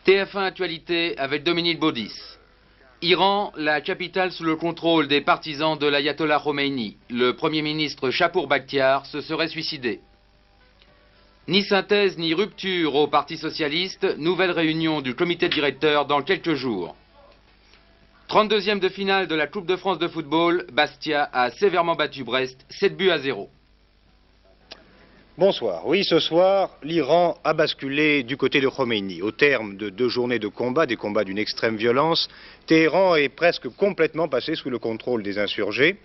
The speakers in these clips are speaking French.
TF1 Actualité avec Dominique Baudis. Iran, la capitale sous le contrôle des partisans de l'ayatollah Khomeini. Le Premier ministre Chapour Bakhtiar se serait suicidé. Ni synthèse ni rupture au Parti socialiste, nouvelle réunion du comité directeur dans quelques jours. 32e de finale de la Coupe de France de football, Bastia a sévèrement battu Brest, 7-0. Bonsoir. Oui, ce soir, l'Iran a basculé du côté de Khomeini. Au terme de 2 journées de combat, des combats d'une extrême violence, Téhéran est presque complètement passé sous le contrôle des insurgés.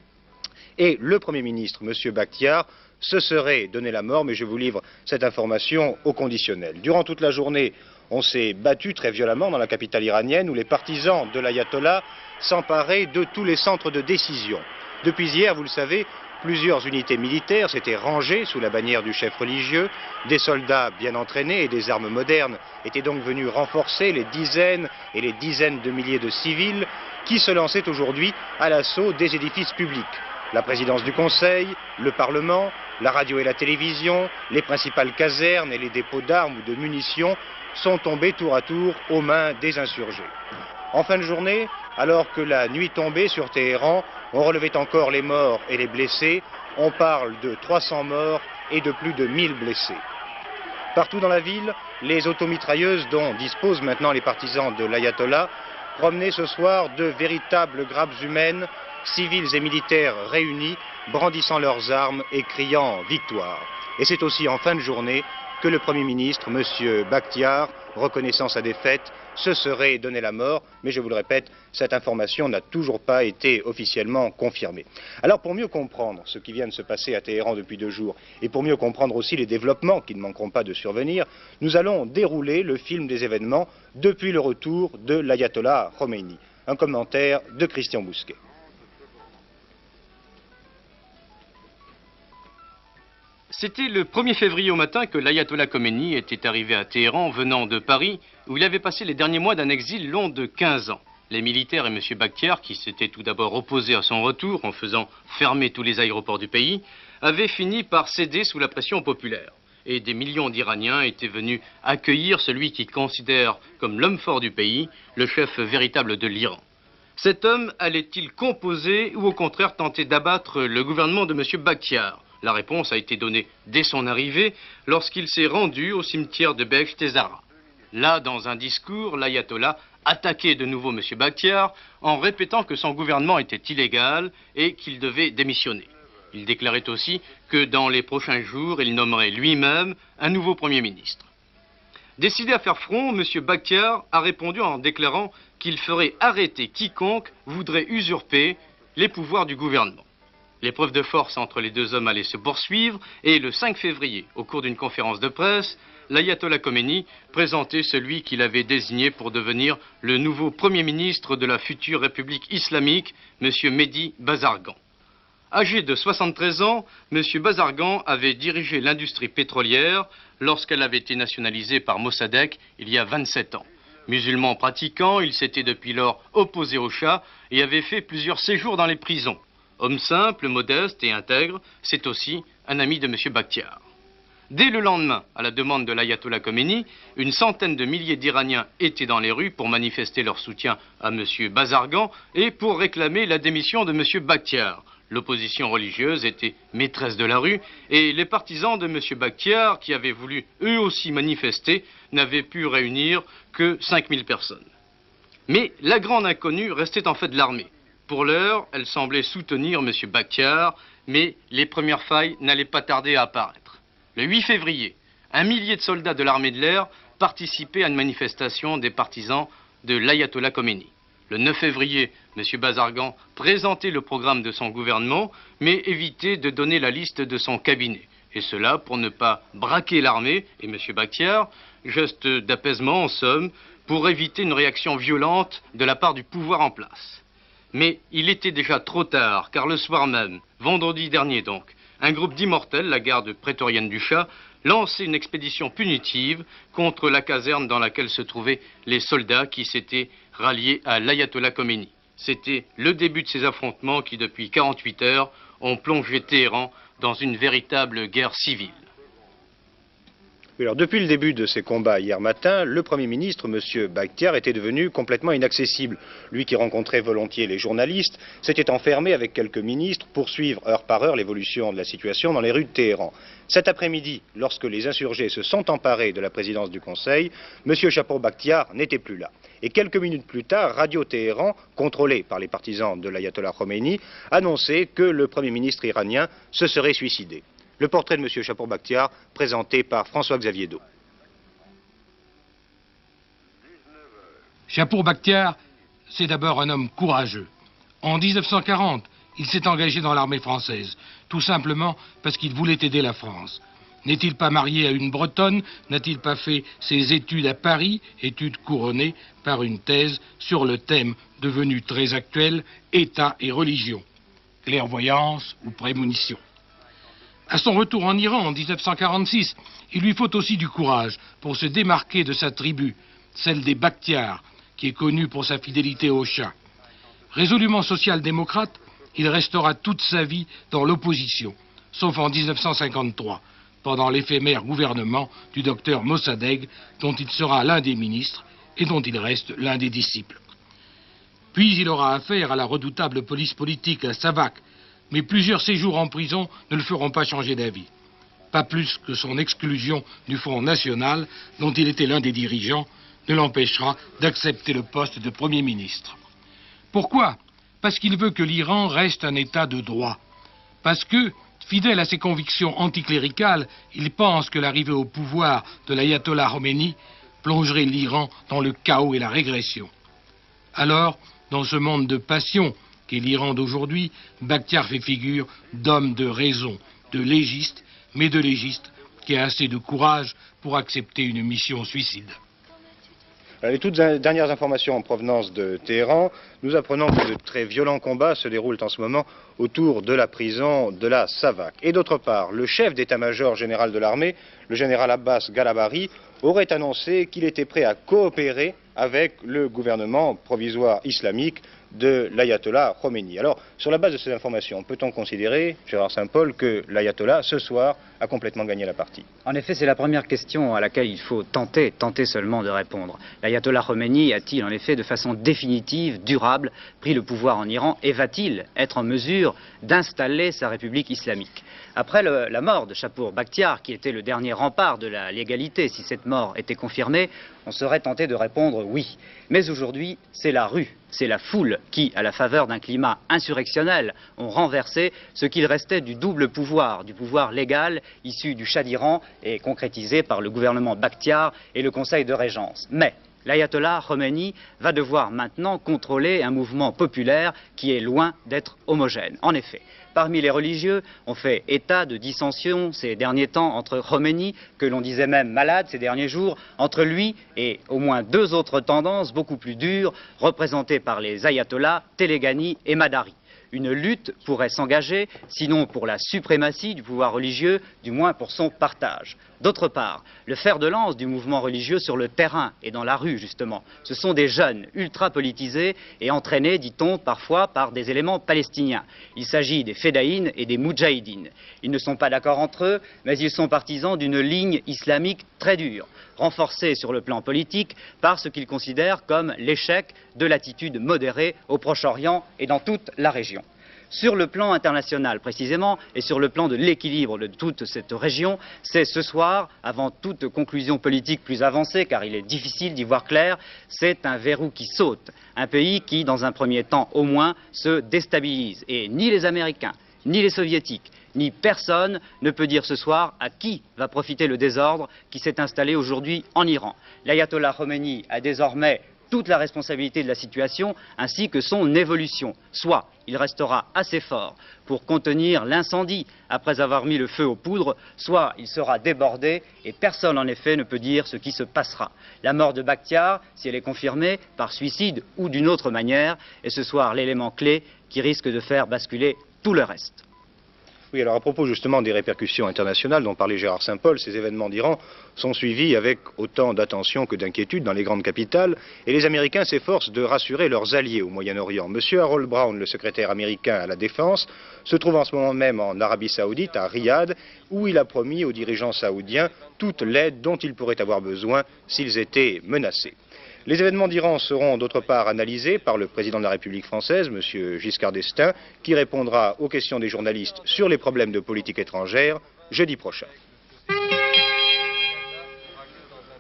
Et le Premier ministre, M. Bakhtiar, se serait donné la mort, mais je vous livre cette information au conditionnel. Durant toute la journée, on s'est battu très violemment dans la capitale iranienne, où les partisans de l'ayatollah s'emparaient de tous les centres de décision. Depuis hier, vous le savez, plusieurs unités militaires s'étaient rangées sous la bannière du chef religieux. Des soldats bien entraînés et des armes modernes étaient donc venus renforcer les dizaines et les dizaines de milliers de civils qui se lançaient aujourd'hui à l'assaut des édifices publics. La présidence du Conseil, le Parlement, la radio et la télévision, les principales casernes et les dépôts d'armes ou de munitions sont tombés tour à tour aux mains des insurgés. En fin de journée, alors que la nuit tombait sur Téhéran, on relevait encore les morts et les blessés. On parle de 300 morts et de plus de 1000 blessés. Partout dans la ville, les automitrailleuses dont disposent maintenant les partisans de l'ayatollah promenaient ce soir de véritables grappes humaines, civils et militaires réunis, brandissant leurs armes et criant « victoire ». Et c'est aussi en fin de journée que le Premier ministre, M. Bakhtiar, reconnaissant sa défaite, se serait donné la mort, mais je vous le répète, cette information n'a toujours pas été officiellement confirmée. Alors pour mieux comprendre ce qui vient de se passer à Téhéran depuis 2 jours, et pour mieux comprendre aussi les développements qui ne manqueront pas de survenir, nous allons dérouler le film des événements depuis le retour de l'ayatollah Khomeini. Un commentaire de Christian Bousquet. C'était le 1er février au matin que l'ayatollah Khomeini était arrivé à Téhéran venant de Paris, où il avait passé les derniers mois d'un exil long de 15 ans. Les militaires et M. Bakhtiar, qui s'étaient tout d'abord opposés à son retour en faisant fermer tous les aéroports du pays, avaient fini par céder sous la pression populaire. Et des millions d'Iraniens étaient venus accueillir celui qu'ils considèrent comme l'homme fort du pays, le chef véritable de l'Iran. Cet homme allait-il composer ou au contraire tenter d'abattre le gouvernement de M. Bakhtiar? La réponse a été donnée dès son arrivée, lorsqu'il s'est rendu au cimetière de Behesht-e-Zahra. Là, dans un discours, l'ayatollah attaquait de nouveau M. Bakhtiar en répétant que son gouvernement était illégal et qu'il devait démissionner. Il déclarait aussi que dans les prochains jours, il nommerait lui-même un nouveau Premier ministre. Décidé à faire front, M. Bakhtiar a répondu en déclarant qu'il ferait arrêter quiconque voudrait usurper les pouvoirs du gouvernement. L'épreuve de force entre les 2 hommes allait se poursuivre et le 5 février, au cours d'une conférence de presse, l'ayatollah Khomeini présentait celui qu'il avait désigné pour devenir le nouveau Premier ministre de la future République islamique, M. Mehdi Bazargan. Âgé de 73 ans, M. Bazargan avait dirigé l'industrie pétrolière lorsqu'elle avait été nationalisée par Mossadegh il y a 27 ans. Musulman pratiquant, il s'était depuis lors opposé au Shah et avait fait plusieurs séjours dans les prisons. Homme simple, modeste et intègre, c'est aussi un ami de M. Bakhtiar. Dès le lendemain, à la demande de l'ayatollah Khomeini, une centaine de milliers d'Iraniens étaient dans les rues pour manifester leur soutien à M. Bazargan et pour réclamer la démission de M. Bakhtiar. L'opposition religieuse était maîtresse de la rue et les partisans de M. Bakhtiar, qui avaient voulu eux aussi manifester, n'avaient pu réunir que 5000 personnes. Mais la grande inconnue restait en fait l'armée. Pour l'heure, elle semblait soutenir M. Bakhtiar, mais les premières failles n'allaient pas tarder à apparaître. Le 8 février, 1 millier de soldats de l'armée de l'air participaient à une manifestation des partisans de l'ayatollah Khomeini. Le 9 février, M. Bazargan présentait le programme de son gouvernement, mais évitait de donner la liste de son cabinet. Et cela pour ne pas braquer l'armée et M. Bakhtiar, geste d'apaisement en somme, pour éviter une réaction violente de la part du pouvoir en place. Mais il était déjà trop tard, car le soir même, vendredi dernier donc, un groupe d'immortels, la garde prétorienne du Shah, lançait une expédition punitive contre la caserne dans laquelle se trouvaient les soldats qui s'étaient ralliés à l'ayatollah Khomeini. C'était le début de ces affrontements qui, depuis 48 heures, ont plongé Téhéran dans une véritable guerre civile. Alors, depuis le début de ces combats hier matin, le Premier ministre, M. Bakhtiar, était devenu complètement inaccessible. Lui qui rencontrait volontiers les journalistes, s'était enfermé avec quelques ministres pour suivre heure par heure l'évolution de la situation dans les rues de Téhéran. Cet après-midi, lorsque les insurgés se sont emparés de la présidence du Conseil, M. Chapur Bakhtiar n'était plus là. Et quelques minutes plus tard, Radio Téhéran, contrôlé par les partisans de l'ayatollah Khomeini, annonçait que le Premier ministre iranien se serait suicidé. Le portrait de M. Chapur Bakhtiar, présenté par François-Xavier Do. Chapur Bakhtiar, c'est d'abord un homme courageux. En 1940, il s'est engagé dans l'armée française, tout simplement parce qu'il voulait aider la France. N'est-il pas marié à une Bretonne? N'a-t-il pas fait ses études à Paris, études couronnées par une thèse sur le thème devenu très actuel, État et religion, clairvoyance ou prémonition? À son retour en Iran en 1946, il lui faut aussi du courage pour se démarquer de sa tribu, celle des Bakhtiars, qui est connue pour sa fidélité au Shah. Résolument social-démocrate, il restera toute sa vie dans l'opposition, sauf en 1953, pendant l'éphémère gouvernement du docteur Mossadegh, dont il sera l'un des ministres et dont il reste l'un des disciples. Puis il aura affaire à la redoutable police politique à Savak, mais plusieurs séjours en prison ne le feront pas changer d'avis. Pas plus que son exclusion du Front National, dont il était l'un des dirigeants, ne l'empêchera d'accepter le poste de Premier ministre. Pourquoi? Parce qu'il veut que l'Iran reste un État de droit. Parce que, fidèle à ses convictions anticléricales, il pense que l'arrivée au pouvoir de l'ayatollah Khomeini plongerait l'Iran dans le chaos et la régression. Alors, dans ce monde de passion qu'est l'Iran d'aujourd'hui, Bakhtiar fait figure d'homme de raison, de légiste, mais de légiste qui a assez de courage pour accepter une mission suicide. Les toutes dernières informations en provenance de Téhéran, nous apprenons que de très violents combats se déroulent en ce moment autour de la prison de la Savak. Et d'autre part, le chef d'état-major général de l'armée, le général Abbas Ghalabari, aurait annoncé qu'il était prêt à coopérer avec le gouvernement provisoire islamique de l'ayatollah Khomeini. Alors, sur la base de ces informations, peut-on considérer, Gérard Saint-Paul, que l'ayatollah, ce soir, a complètement gagné la partie? En effet, c'est la première question à laquelle il faut tenter seulement de répondre. L'ayatollah Khomeini a-t-il en effet de façon définitive, durable, pris le pouvoir en Iran et va-t-il être en mesure d'installer sa république islamique? Après la mort de Chapur Bakhtiar, qui était le dernier rempart de la légalité, si cette mort était confirmée, on serait tenté de répondre oui. Mais aujourd'hui, c'est la rue, c'est la foule qui, à la faveur d'un climat insurrectionnel, ont renversé ce qu'il restait du double pouvoir, du pouvoir légal issu du Shah d'Iran et concrétisé par le gouvernement Bakhtiar et le Conseil de Régence. Mais l'ayatollah Khomeini va devoir maintenant contrôler un mouvement populaire qui est loin d'être homogène. En effet, parmi les religieux, on fait état de dissensions ces derniers temps entre Khomeini, que l'on disait même malade ces derniers jours, entre lui et au moins deux autres tendances beaucoup plus dures, représentées par les ayatollahs Téléghani et Madari. Une lutte pourrait s'engager, sinon pour la suprématie du pouvoir religieux, du moins pour son partage. D'autre part, le fer de lance du mouvement religieux sur le terrain et dans la rue, justement, ce sont des jeunes ultra-politisés et entraînés, dit-on, parfois par des éléments palestiniens. Il s'agit des Fédaïnes et des Moudjahidines. Ils ne sont pas d'accord entre eux, mais ils sont partisans d'une ligne islamique très dure, renforcée sur le plan politique par ce qu'ils considèrent comme l'échec de l'attitude modérée au Proche-Orient et dans toute la région. Sur le plan international précisément, et sur le plan de l'équilibre de toute cette région, c'est ce soir, avant toute conclusion politique plus avancée, car il est difficile d'y voir clair, c'est un verrou qui saute. Un pays qui, dans un premier temps au moins, se déstabilise. Et ni les Américains, ni les Soviétiques, ni personne ne peut dire ce soir à qui va profiter le désordre qui s'est installé aujourd'hui en Iran. L'ayatollah Khomeini a désormais toute la responsabilité de la situation ainsi que son évolution. Soit il restera assez fort pour contenir l'incendie après avoir mis le feu aux poudres, soit il sera débordé et personne en effet ne peut dire ce qui se passera. La mort de Bakhtiar, si elle est confirmée par suicide ou d'une autre manière, est ce soir l'élément clé qui risque de faire basculer tout le reste. Oui, alors à propos justement des répercussions internationales dont parlait Gérard Saint-Paul, ces événements d'Iran sont suivis avec autant d'attention que d'inquiétude dans les grandes capitales, et les Américains s'efforcent de rassurer leurs alliés au Moyen-Orient. Monsieur Harold Brown, le secrétaire américain à la Défense, se trouve en ce moment même en Arabie Saoudite, à Riyad, où il a promis aux dirigeants saoudiens toute l'aide dont ils pourraient avoir besoin s'ils étaient menacés. Les événements d'Iran seront d'autre part analysés par le président de la République française, M. Giscard d'Estaing, qui répondra aux questions des journalistes sur les problèmes de politique étrangère jeudi prochain.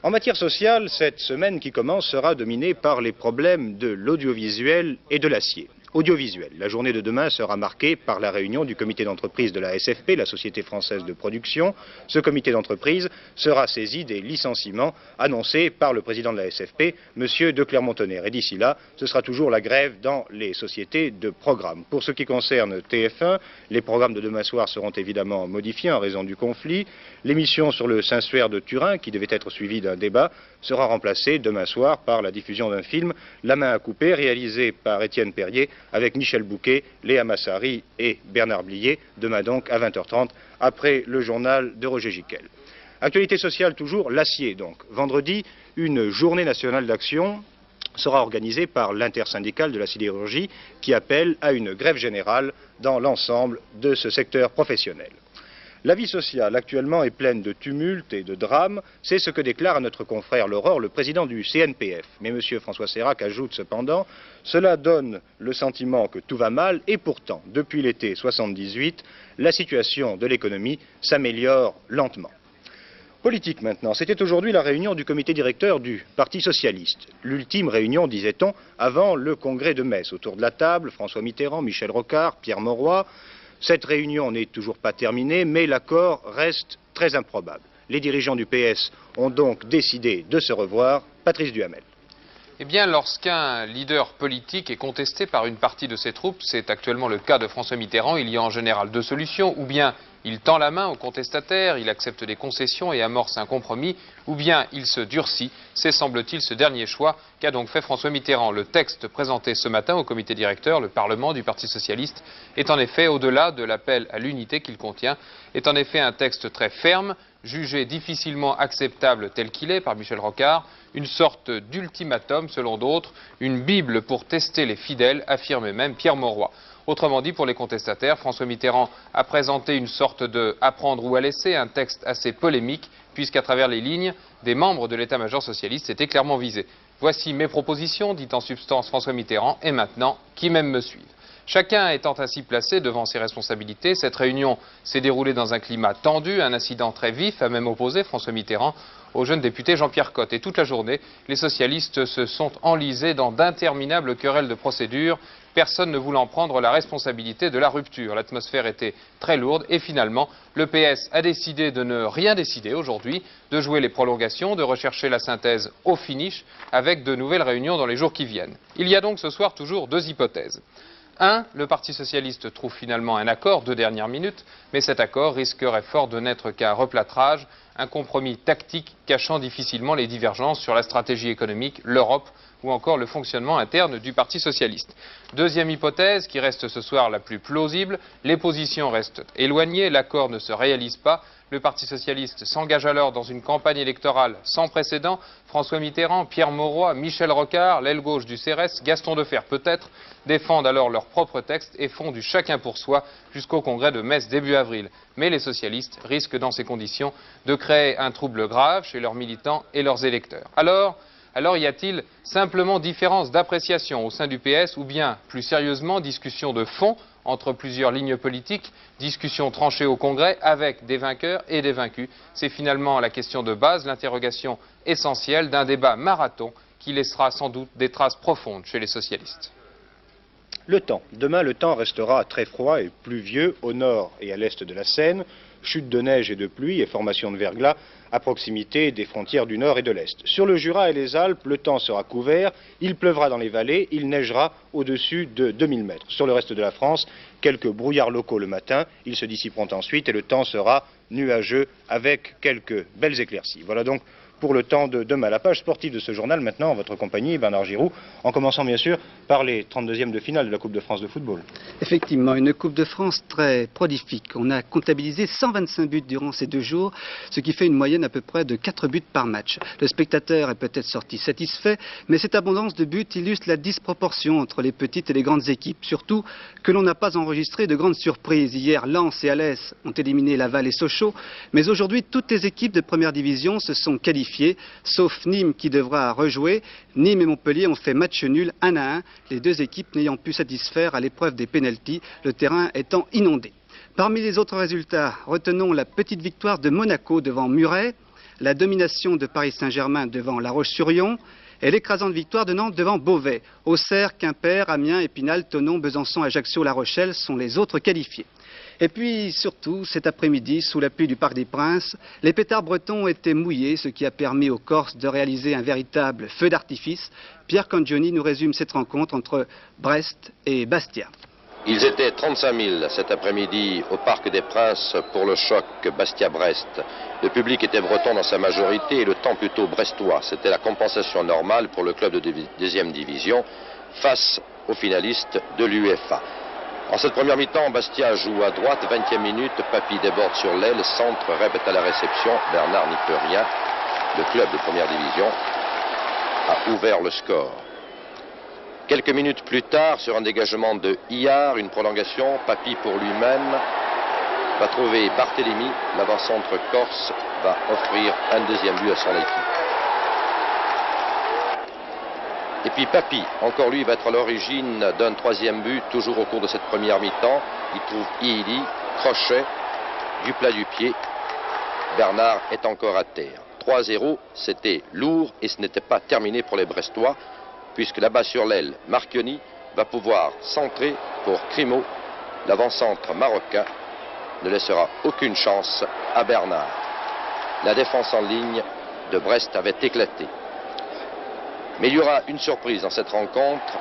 En matière sociale, cette semaine qui commence sera dominée par les problèmes de l'audiovisuel et de l'acier. Audiovisuel. La journée de demain sera marquée par la réunion du comité d'entreprise de la SFP, la Société Française de Production. Ce comité d'entreprise sera saisi des licenciements annoncés par le président de la SFP, M. de Clermont-Tonnerre. Et d'ici là, ce sera toujours la grève dans les sociétés de programmes. Pour ce qui concerne TF1, les programmes de demain soir seront évidemment modifiés en raison du conflit. L'émission sur le Saint-Suaire de Turin, qui devait être suivie d'un débat, sera remplacée demain soir par la diffusion d'un film, La main à couper, réalisé par Étienne Perrier, avec Michel Bouquet, Léa Massari et Bernard Blier, demain donc à 20h30, après le journal de Roger Giquel. Actualité sociale toujours, l'acier donc. Vendredi, une journée nationale d'action sera organisée par l'intersyndicale de la sidérurgie qui appelle à une grève générale dans l'ensemble de ce secteur professionnel. La vie sociale actuellement est pleine de tumultes et de drames, c'est ce que déclare à notre confrère L'Aurore le président du CNPF. Mais M. François Sérac ajoute cependant, cela donne le sentiment que tout va mal et pourtant, depuis l'été 78, la situation de l'économie s'améliore lentement. Politique maintenant, c'était aujourd'hui la réunion du comité directeur du Parti Socialiste. L'ultime réunion, disait-on, avant le congrès de Metz. Autour de la table, François Mitterrand, Michel Rocard, Pierre Mauroy. Cette réunion n'est toujours pas terminée, mais l'accord reste très improbable. Les dirigeants du PS ont donc décidé de se revoir. Patrice Duhamel. Eh bien, lorsqu'un leader politique est contesté par une partie de ses troupes, c'est actuellement le cas de François Mitterrand, il y a en général deux solutions. Ou bien il tend la main aux contestataires, il accepte des concessions et amorce un compromis, ou bien il se durcit. C'est, semble-t-il, ce dernier choix qu'a donc fait François Mitterrand. Le texte présenté ce matin au comité directeur, le Parlement du Parti Socialiste, est en effet, au-delà de l'appel à l'unité qu'il contient, est en effet un texte très ferme, jugé difficilement acceptable tel qu'il est par Michel Rocard, une sorte d'ultimatum selon d'autres, une bible pour tester les fidèles, affirmait même Pierre Mauroy. Autrement dit, pour les contestataires, François Mitterrand a présenté une sorte de « à prendre ou à laisser », un texte assez polémique, puisqu'à travers les lignes, des membres de l'état-major socialiste étaient clairement visés. Voici mes propositions, dit en substance François Mitterrand, et maintenant, qui m'aime me suive. Chacun étant ainsi placé devant ses responsabilités, cette réunion s'est déroulée dans un climat tendu, un incident très vif a même opposé François Mitterrand au jeune député Jean-Pierre Cotte. Et toute la journée, les socialistes se sont enlisés dans d'interminables querelles de procédure, personne ne voulant prendre la responsabilité de la rupture. L'atmosphère était très lourde et finalement, le PS a décidé de ne rien décider aujourd'hui, de jouer les prolongations, de rechercher la synthèse au finish avec de nouvelles réunions dans les jours qui viennent. Il y a donc ce soir toujours deux hypothèses. 1. Le Parti Socialiste trouve finalement un accord de dernière minute, mais cet accord risquerait fort de n'être qu'un replâtrage, un compromis tactique cachant difficilement les divergences sur la stratégie économique, l'Europe ou encore le fonctionnement interne du Parti Socialiste. Deuxième hypothèse, qui reste ce soir la plus plausible, les positions restent éloignées, l'accord ne se réalise pas. Le Parti Socialiste s'engage alors dans une campagne électorale sans précédent. François Mitterrand, Pierre Mauroy, Michel Rocard, l'aile gauche du CRS, Gaston Defferre peut-être, défendent alors leur propre texte et font du chacun pour soi jusqu'au congrès de Metz début avril. Mais les socialistes risquent dans ces conditions de créer un trouble grave chez leurs militants et leurs électeurs. Alors y a-t-il simplement différence d'appréciation au sein du PS ou bien, plus sérieusement, discussion de fond entre plusieurs lignes politiques, discussion tranchée au Congrès avec des vainqueurs et des vaincus? C'est finalement la question de base, l'interrogation essentielle d'un débat marathon qui laissera sans doute des traces profondes chez les socialistes. Le temps. Demain, le temps restera très froid et pluvieux au nord et à l'est de la Seine. Chute de neige et de pluie et formation de verglas à proximité des frontières du nord et de l'est. Sur le Jura et les Alpes, le temps sera couvert, il pleuvra dans les vallées, il neigera au-dessus de 2000 mètres. Sur le reste de la France, quelques brouillards locaux le matin, ils se dissiperont ensuite et le temps sera nuageux avec quelques belles éclaircies. Voilà donc pour le temps de demain. La page sportive de ce journal, maintenant, en votre compagnie, Bernard Giroux, en commençant bien sûr par les 32e de finale de la Coupe de France de football. Effectivement, une Coupe de France très prolifique. On a comptabilisé 125 buts durant ces 2 jours, ce qui fait une moyenne à peu près de 4 buts par match. Le spectateur est peut-être sorti satisfait, mais cette abondance de buts illustre la disproportion entre les petites et les grandes équipes. Surtout que l'on n'a pas enregistré de grandes surprises. Hier, Lens et Alès ont éliminé Laval et Sochaux, mais aujourd'hui, toutes les équipes de première division se sont qualifiées, sauf Nîmes qui devra rejouer. Nîmes et Montpellier ont fait match nul 1-1, les 2 équipes n'ayant pu satisfaire à l'épreuve des pénaltys, le terrain étant inondé. Parmi les autres résultats, retenons la petite victoire de Monaco devant Muret, la domination de Paris Saint-Germain devant La Roche-sur-Yon et l'écrasante victoire de Nantes devant Beauvais. Auxerre, Quimper, Amiens, Épinal, Thonon, Besançon, Ajaccio, La Rochelle sont les autres qualifiés. Et puis surtout, cet après-midi, sous la pluie du Parc des Princes, les pétards bretons étaient mouillés, ce qui a permis aux Corses de réaliser un véritable feu d'artifice. Pierre Cangioni nous résume cette rencontre entre Brest et Bastia. Ils étaient 35 000 cet après-midi au Parc des Princes pour le choc Bastia-Brest. Le public était breton dans sa majorité et le temps plutôt brestois. C'était la compensation normale pour le club de deuxième division face aux finalistes de l'UEFA. En cette première mi-temps, Bastia joue à droite, 20e minute, Papy déborde sur l'aile, centre, répète à la réception, Bernard n'y peut rien. Le club de première division a ouvert le score. Quelques minutes plus tard, sur un dégagement de Hillard, une prolongation, Papy pour lui-même va trouver Barthélemy, l'avant-centre corse va offrir un 2e but à son équipe. Et puis Papy, encore lui, va être à l'origine d'un 3e but, toujours au cours de cette première mi-temps. Il trouve Ili, crochet, du plat du pied. Bernard est encore à terre. 3-0, c'était lourd et ce n'était pas terminé pour les Brestois, puisque là-bas sur l'aile, Marchionni va pouvoir centrer pour Crimo. L'avant-centre marocain ne laissera aucune chance à Bernard. La défense en ligne de Brest avait éclaté. Mais il y aura une surprise dans cette rencontre,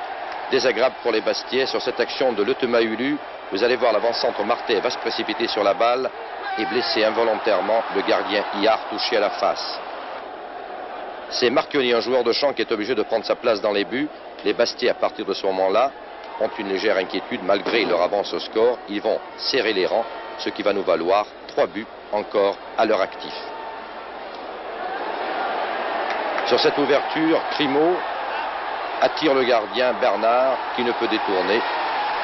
désagréable pour les Bastiais. Sur cette action de Letemaulu, vous allez voir l'avant-centre Martet va se précipiter sur la balle et blesser involontairement le gardien Hillard, touché à la face. C'est Marchionni, un joueur de champ, qui est obligé de prendre sa place dans les buts. Les Bastiais, à partir de ce moment-là, ont une légère inquiétude malgré leur avance au score. Ils vont serrer les rangs, ce qui va nous valoir 3 buts encore à leur actif. Sur cette ouverture, Crimo attire le gardien Bernard qui ne peut détourner.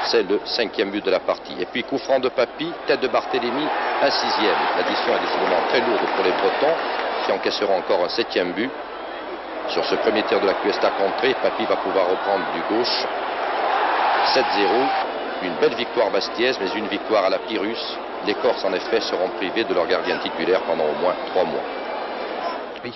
C'est le 5e but de la partie. Et puis coup franc de Papy, tête de Barthélemy, un 6e. L'addition est décidément très lourde pour les Bretons qui encaisseront encore un 7e but. Sur ce premier tir de la Cuesta contrée, Papy va pouvoir reprendre du gauche. 7-0, une belle victoire bastiaise, mais une victoire à la Pyrrhus. Les Corses, en effet, seront privés de leur gardien titulaire pendant au moins 3 mois. Oui.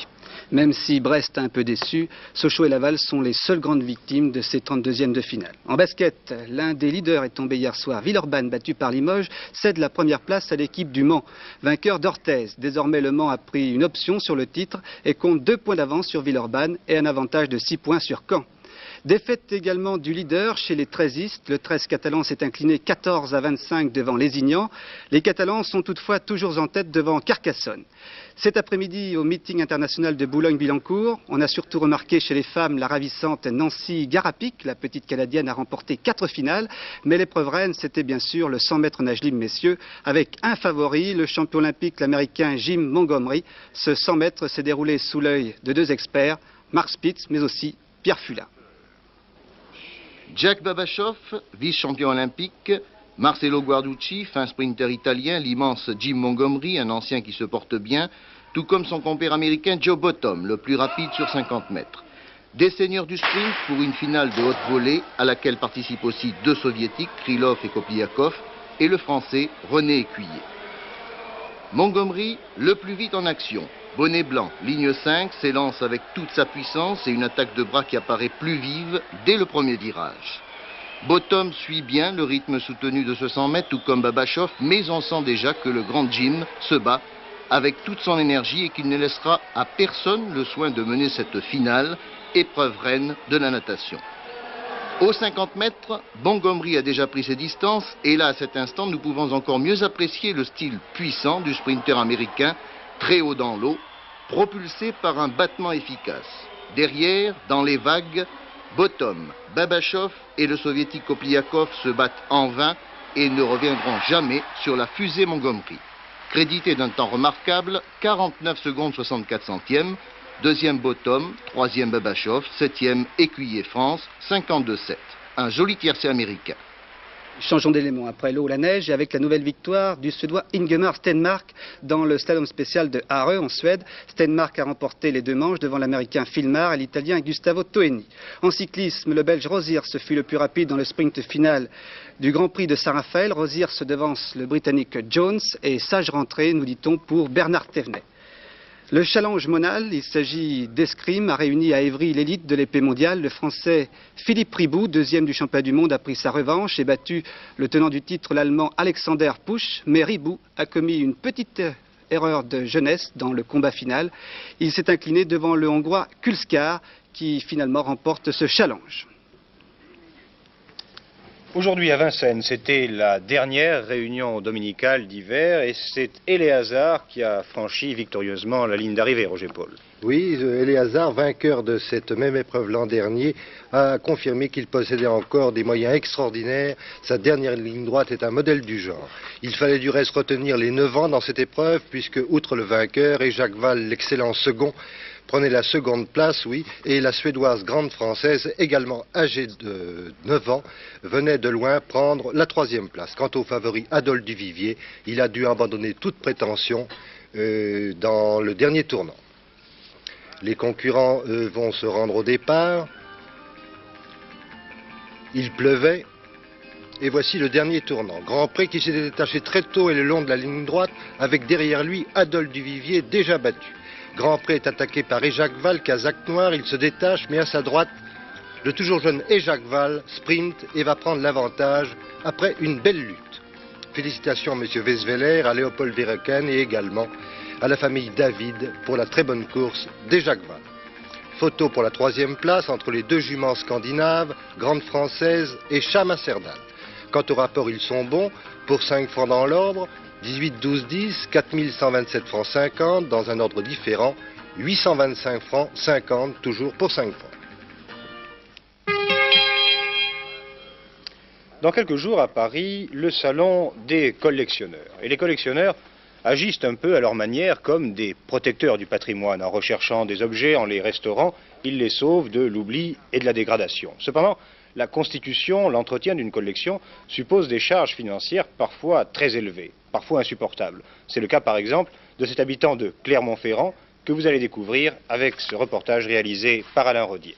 Même si Brest a un peu déçu, Sochaux et Laval sont les seules grandes victimes de ces 32e de finale. En basket, l'un des leaders est tombé hier soir. Villeurbanne, battu par Limoges, cède la première place à l'équipe du Mans, vainqueur d'Orthez. Désormais, le Mans a pris une option sur le titre et compte 2 points d'avance sur Villeurbanne et un avantage de 6 points sur Caen. Défaite également du leader chez les 13istes. Le 13 catalan s'est incliné 14-25 devant Lézignan. Les Catalans sont toutefois toujours en tête devant Carcassonne. Cet après-midi, au meeting international de Boulogne-Billancourt, on a surtout remarqué chez les femmes la ravissante Nancy Garapic. La petite Canadienne a remporté 4 finales, mais l'épreuve reine, c'était bien sûr le 100 mètres nage libre messieurs, avec un favori, le champion olympique, l'américain Jim Montgomery. Ce 100 mètres s'est déroulé sous l'œil de 2 experts, Mark Spitz, mais aussi Pierre Fula. Jack Babachov, vice-champion olympique, Marcelo Guarducci, fin sprinter italien, l'immense Jim Montgomery, un ancien qui se porte bien, tout comme son compère américain Joe Bottom, le plus rapide sur 50 mètres. Des seigneurs du sprint pour une finale de haute volée à laquelle participent aussi 2 soviétiques, Krylov et Kopliakov, et le français René Écuyer. Montgomery, le plus vite en action. Bonnet blanc, ligne 5, s'élance avec toute sa puissance et une attaque de bras qui apparaît plus vive dès le premier virage. Bottom suit bien le rythme soutenu de ce 100 mètres, tout comme Babachov, mais on sent déjà que le grand Jim se bat avec toute son énergie et qu'il ne laissera à personne le soin de mener cette finale, épreuve reine de la natation. Aux 50 mètres, Montgomery a déjà pris ses distances et là, à cet instant, nous pouvons encore mieux apprécier le style puissant du sprinter américain, très haut dans l'eau, propulsé par un battement efficace. Derrière, dans les vagues, Bottom, Babachov et le soviétique Kopliakov se battent en vain et ne reviendront jamais sur la fusée Montgomery. Crédité d'un temps remarquable, 49 secondes 64 centièmes, deuxième Bottom, troisième Babachov, septième Écuyer France, 52,7. Un joli tiercé américain. Changeons d'élément après l'eau, la neige, et avec la nouvelle victoire du Suédois Ingemar Stenmark dans le slalom spécial de Åre en Suède. Stenmark a remporté les 2 manches devant l'Américain Filmar et l'Italien Gustavo Toeni. En cyclisme, le Belge Roziers fut le plus rapide dans le sprint final du Grand Prix de Saint-Raphaël. Roziers se devance le Britannique Jones et sage rentrée, nous dit-on, pour Bernard Thévenet. Le challenge monal, il s'agit d'escrime, a réuni à Évry l'élite de l'épée mondiale. Le Français Philippe Riboud, deuxième du championnat du monde, a pris sa revanche et battu le tenant du titre, l'Allemand Alexander Pusch. Mais Riboud a commis une petite erreur de jeunesse dans le combat final. Il s'est incliné devant le Hongrois Kulskar, qui finalement remporte ce challenge. Aujourd'hui à Vincennes, c'était la dernière réunion dominicale d'hiver et c'est Éléazar qui a franchi victorieusement la ligne d'arrivée, Roger Paul. Oui, Éléazar, vainqueur de cette même épreuve l'an dernier, a confirmé qu'il possédait encore des moyens extraordinaires. Sa dernière ligne droite est un modèle du genre. Il fallait du reste retenir les 9 ans dans cette épreuve, puisque, outre le vainqueur, et Jacques Val, l'excellent second, prenait la seconde place, oui, et la Suédoise grande française, également âgée de 9 ans, venait de loin prendre la 3e place. Quant au favori Adolphe Duvivier, il a dû abandonner toute prétention dans le dernier tournant. Les concurrents vont se rendre au départ. Il pleuvait. Et voici le dernier tournant. Grand Prix qui s'est détaché très tôt et le long de la ligne droite, avec derrière lui Adolphe Duvivier déjà battu. Grand Prix est attaqué par Éjacques Val, casaque noir, il se détache, mais à sa droite, le toujours jeune Éjacques Val sprint et va prendre l'avantage après une belle lutte. Félicitations à M. Vesveler, à Léopold Verreken et également à la famille David pour la très bonne course d'Éjacques Val. Photo pour la 3e place entre les 2 juments scandinaves, Grande Française et Cham-Amsterdam. Quant au rapport, ils sont bons, pour 5 francs dans l'ordre, 18, 12, 10, 4127 francs 50, dans un ordre différent, 825 francs 50, toujours pour 5 francs. Dans quelques jours à Paris, le salon des collectionneurs. Et les collectionneurs agissent un peu à leur manière comme des protecteurs du patrimoine. En recherchant des objets, en les restaurant, ils les sauvent de l'oubli et de la dégradation. Cependant, la constitution, l'entretien d'une collection suppose des charges financières parfois très élevées, parfois insupportables. C'est le cas par exemple de cet habitant de Clermont-Ferrand que vous allez découvrir avec ce reportage réalisé par Alain Rodier.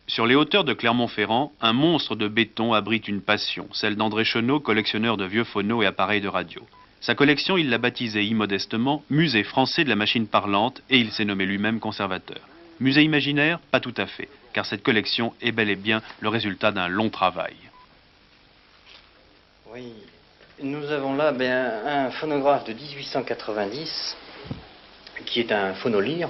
Sur les hauteurs de Clermont-Ferrand, un monstre de béton abrite une passion, celle d'André Chenot, collectionneur de vieux phonos et appareils de radio. Sa collection, il l'a baptisée immodestement Musée français de la machine parlante et il s'est nommé lui-même conservateur. Musée imaginaire? Pas tout à fait, car cette collection est bel et bien le résultat d'un long travail. Oui, nous avons là un phonographe de 1890 qui est un phonolyre.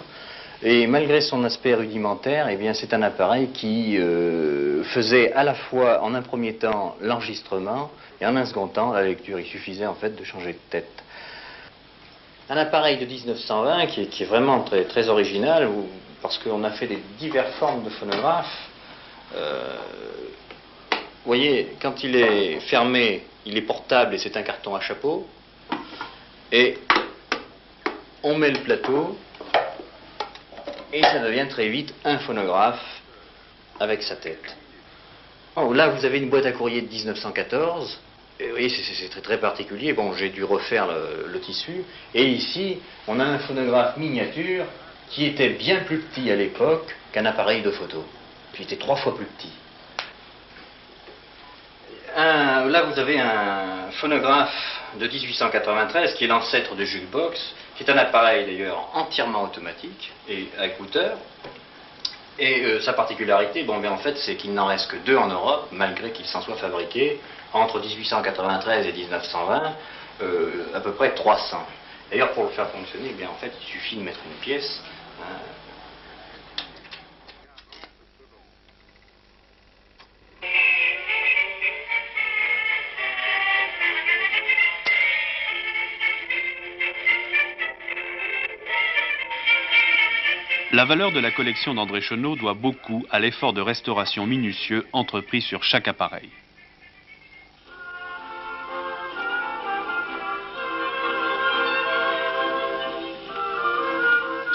Et malgré son aspect rudimentaire, eh bien, c'est un appareil qui faisait à la fois, en un premier temps, l'enregistrement et en un second temps, la lecture. Il suffisait en fait de changer de tête. Un appareil de 1920 qui est vraiment très, très original, parce qu'on a fait des diverses formes de phonographes. Vous voyez, quand il est fermé, il est portable et c'est un carton à chapeau. Et on met le plateau. Et ça devient très vite un phonographe avec sa tête. Oh, là, vous avez une boîte à courrier de 1914. Et vous voyez, c'est très, très particulier. Bon, j'ai dû refaire le tissu. Et ici, on a un phonographe miniature qui était bien plus petit à l'époque qu'un appareil de photo. Puis il était 3 fois plus petit. Là, vous avez un phonographe de 1893 qui est l'ancêtre de jukebox. C'est un appareil d'ailleurs entièrement automatique et à écouteur. Et sa particularité, bon, en fait, c'est qu'il n'en reste que 2 en Europe, malgré qu'ils s'en soient fabriqués entre 1893 et 1920, à peu près 300. D'ailleurs, pour le faire fonctionner, en fait, il suffit de mettre une pièce. La valeur de la collection d'André Chenot doit beaucoup à l'effort de restauration minutieux entrepris sur chaque appareil.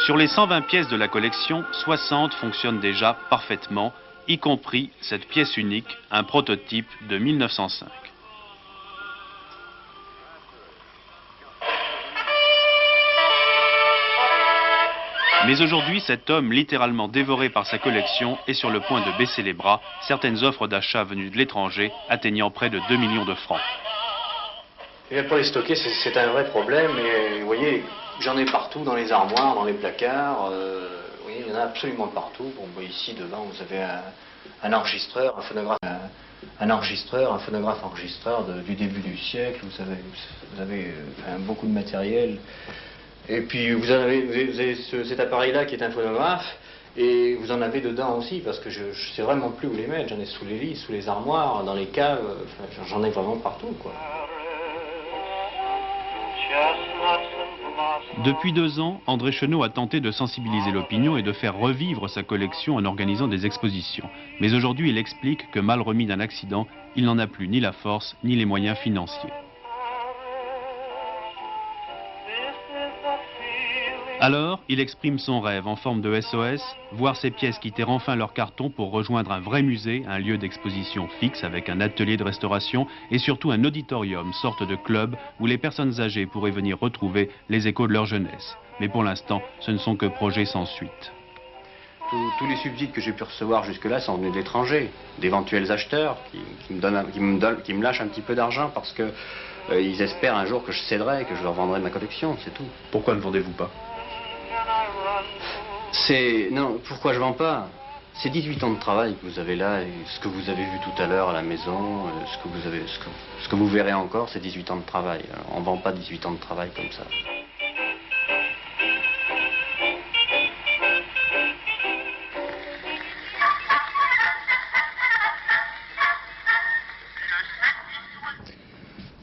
Sur les 120 pièces de la collection, 60 fonctionnent déjà parfaitement, y compris cette pièce unique, un prototype de 1905. Mais aujourd'hui, cet homme, littéralement dévoré par sa collection, est sur le point de baisser les bras, certaines offres d'achat venues de l'étranger atteignant près de 2 millions de francs. Et pour les stocker, c'est un vrai problème. Et vous voyez, j'en ai partout, dans les armoires, dans les placards. Vous voyez, il y en a absolument partout. Bon, ici, devant, vous avez un enregistreur, un phonographe. Un phonographe enregistreur du début du siècle. Vous avez beaucoup de matériel. Et puis vous avez cet appareil-là qui est un phonographe, et vous en avez dedans aussi, parce que je ne sais vraiment plus où les mettre. J'en ai sous les lits, sous les armoires, dans les caves, j'en ai vraiment partout, quoi. Depuis 2 ans, André Chenot a tenté de sensibiliser l'opinion et de faire revivre sa collection en organisant des expositions. Mais aujourd'hui, il explique que mal remis d'un accident, il n'en a plus ni la force ni les moyens financiers. Alors, il exprime son rêve en forme de SOS, voir ces pièces quitter enfin leur carton pour rejoindre un vrai musée, un lieu d'exposition fixe avec un atelier de restauration et surtout un auditorium, sorte de club où les personnes âgées pourraient venir retrouver les échos de leur jeunesse. Mais pour l'instant, ce ne sont que projets sans suite. Tous les subsides que j'ai pu recevoir jusque-là sont venus de l'étranger, d'éventuels acheteurs qui me lâchent un petit peu d'argent parce que ils espèrent un jour que je céderai et que je leur vendrai ma collection, c'est tout. Pourquoi ne vendez-vous pas ? Non, pourquoi je vends pas? C'est 18 ans de travail que vous avez là, et ce que vous avez vu tout à l'heure à la maison, ce que vous verrez encore, c'est 18 ans de travail. Alors, on vend pas 18 ans de travail comme ça.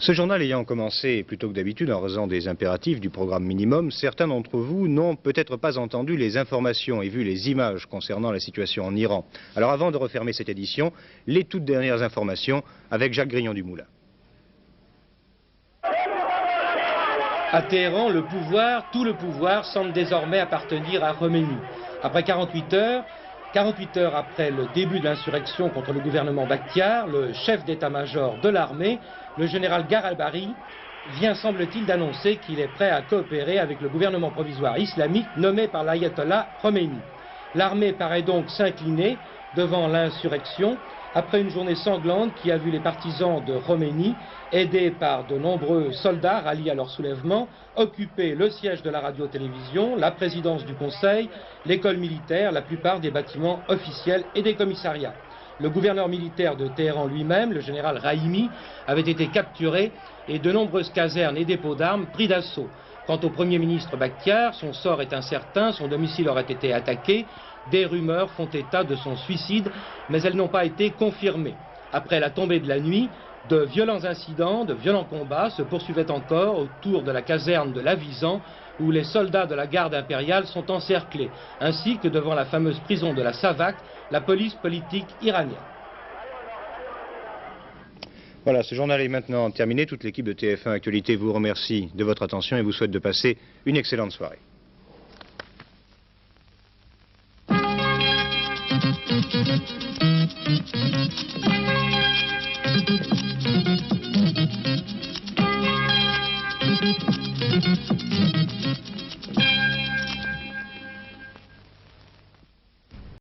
Ce journal ayant commencé plus tôt que d'habitude en raison des impératifs du programme minimum, certains d'entre vous n'ont peut-être pas entendu les informations et vu les images concernant la situation en Iran. Alors avant de refermer cette édition, les toutes dernières informations avec Jacques Grignon-Dumoulin. À Téhéran, tout le pouvoir semble désormais appartenir à Khomeini. Après 48 heures après le début de l'insurrection contre le gouvernement Bakhtiar, le chef d'état-major de l'armée, le général Garabari, vient, semble-t-il, d'annoncer qu'il est prêt à coopérer avec le gouvernement provisoire islamique nommé par l'ayatollah Khomeini. L'armée paraît donc s'incliner devant l'insurrection après une journée sanglante qui a vu les partisans de Khomeini, aidés par de nombreux soldats ralliés à leur soulèvement, occuper le siège de la radio-télévision, la présidence du conseil, l'école militaire, la plupart des bâtiments officiels et des commissariats. Le gouverneur militaire de Téhéran lui-même, le général Rahimi, avait été capturé et de nombreuses casernes et dépôts d'armes pris d'assaut. Quant au Premier ministre Bakhtiar, son sort est incertain, son domicile aurait été attaqué. Des rumeurs font état de son suicide, mais elles n'ont pas été confirmées. Après la tombée de la nuit, de violents incidents, de violents combats se poursuivaient encore autour de la caserne de Lavizan, où les soldats de la garde impériale sont encerclés, ainsi que devant la fameuse prison de la Savak, la police politique iranienne. Voilà, ce journal est maintenant terminé. Toute l'équipe de TF1 Actualité vous remercie de votre attention et vous souhaite de passer une excellente soirée. Thank you.